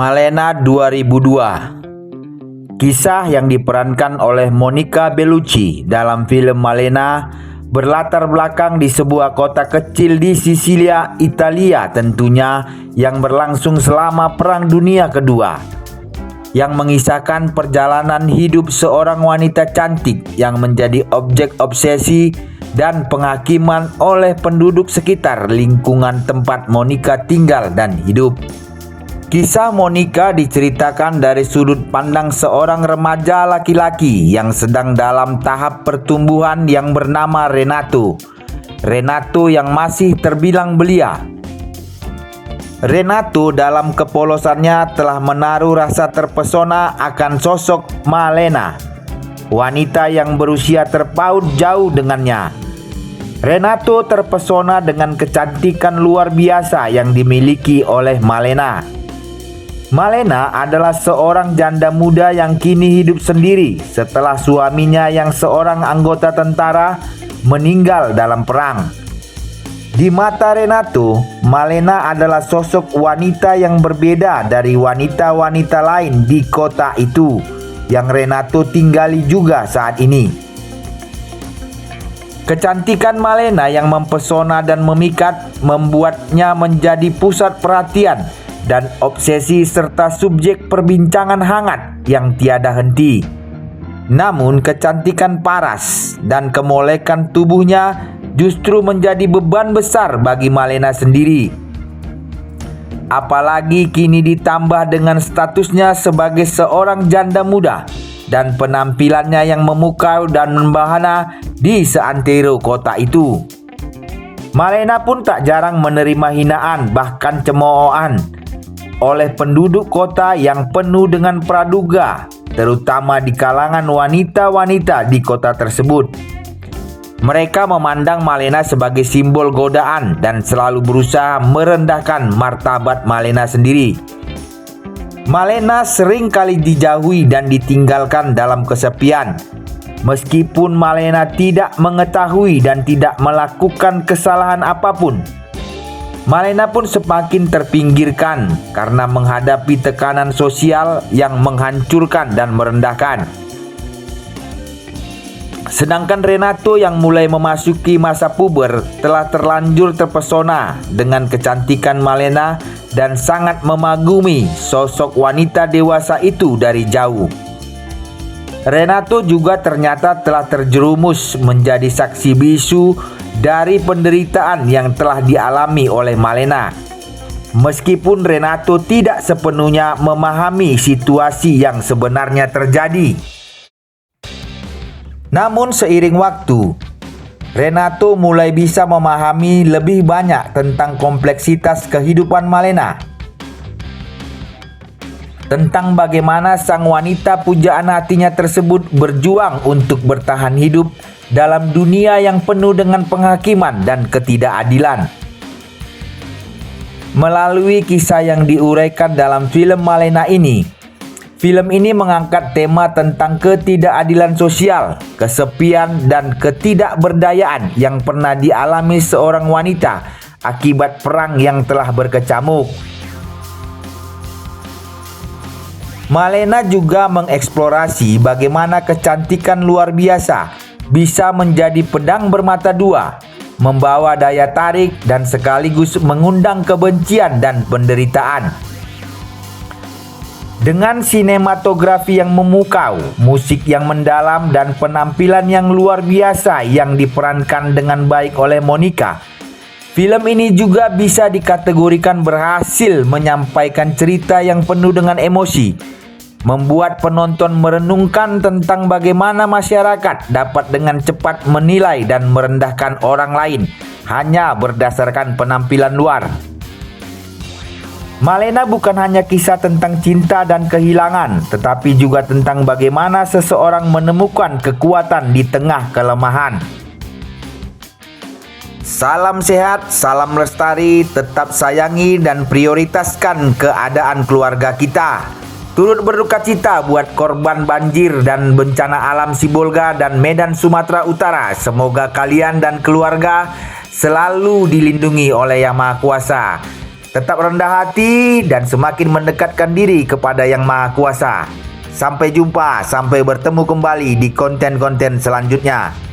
Malena 2002. Kisah yang diperankan oleh Monica Bellucci dalam film Malena berlatar belakang di sebuah kota kecil di Sisilia, Italia tentunya, yang berlangsung selama Perang Dunia Kedua, yang mengisahkan perjalanan hidup seorang wanita cantik yang menjadi objek obsesi dan penghakiman oleh penduduk sekitar lingkungan tempat Monica tinggal dan hidup. Kisah Monica diceritakan dari sudut pandang seorang remaja laki-laki yang sedang dalam tahap pertumbuhan yang bernama Renato. Renato yang masih terbilang belia. Renato dalam kepolosannya telah menaruh rasa terpesona akan sosok Malena, wanita yang berusia terpaut jauh dengannya. Renato terpesona dengan kecantikan luar biasa yang dimiliki oleh Malena. Malena adalah seorang janda muda yang kini hidup sendiri setelah suaminya yang seorang anggota tentara meninggal dalam perang. Di mata Renato, Malena adalah sosok wanita yang berbeda dari wanita-wanita lain di kota itu yang Renato tinggali juga saat ini. Kecantikan Malena yang mempesona dan memikat membuatnya menjadi pusat perhatian dan obsesi serta subjek perbincangan hangat yang tiada henti. Namun kecantikan paras dan kemolekan tubuhnya justru menjadi beban besar bagi Malena sendiri. Apalagi kini ditambah dengan statusnya sebagai seorang janda muda dan penampilannya yang memukau dan membahana di seantero kota itu. Malena pun tak jarang menerima hinaan bahkan cemoohan oleh penduduk kota yang penuh dengan praduga, terutama di kalangan wanita-wanita di kota tersebut. Mereka memandang Malena sebagai simbol godaan dan selalu berusaha merendahkan martabat Malena sendiri. Malena sering kali dijauhi dan ditinggalkan dalam kesepian. Meskipun Malena tidak mengetahui dan tidak melakukan kesalahan apapun, Malena pun semakin terpinggirkan karena menghadapi tekanan sosial yang menghancurkan dan merendahkan. Sedangkan Renato yang mulai memasuki masa puber telah terlanjur terpesona dengan kecantikan Malena dan sangat memagumi sosok wanita dewasa itu dari jauh. Renato juga ternyata telah terjerumus menjadi saksi bisu dari penderitaan yang telah dialami oleh Malena. Meskipun Renato tidak sepenuhnya memahami situasi yang sebenarnya terjadi. Namun seiring waktu, Renato mulai bisa memahami lebih banyak tentang kompleksitas kehidupan Malena. Tentang bagaimana sang wanita pujaan hatinya tersebut berjuang untuk bertahan hidup dalam dunia yang penuh dengan penghakiman dan ketidakadilan. Melalui kisah yang diuraikan dalam film Malena ini, film ini mengangkat tema tentang ketidakadilan sosial, kesepian, dan ketidakberdayaan yang pernah dialami seorang wanita akibat perang yang telah berkecamuk. Malena juga mengeksplorasi bagaimana kecantikan luar biasa bisa menjadi pedang bermata dua, membawa daya tarik dan sekaligus mengundang kebencian dan penderitaan. Dengan sinematografi yang memukau, musik yang mendalam, dan penampilan yang luar biasa yang diperankan dengan baik oleh Monica, film ini juga bisa dikategorikan berhasil menyampaikan cerita yang penuh dengan emosi, membuat penonton merenungkan tentang bagaimana masyarakat dapat dengan cepat menilai dan merendahkan orang lain hanya berdasarkan penampilan luar. Malena bukan hanya kisah tentang cinta dan kehilangan, tetapi juga tentang bagaimana seseorang menemukan kekuatan di tengah kelemahan. Salam sehat, salam lestari, tetap sayangi dan prioritaskan keadaan keluarga kita. Turut berduka cita buat korban banjir dan bencana alam Sibolga dan Medan Sumatera Utara. Semoga kalian dan keluarga selalu dilindungi oleh Yang Maha Kuasa. tetap rendah hati dan semakin mendekatkan diri kepada Yang Maha Kuasa. Sampai jumpa, sampai bertemu kembali di konten-konten selanjutnya.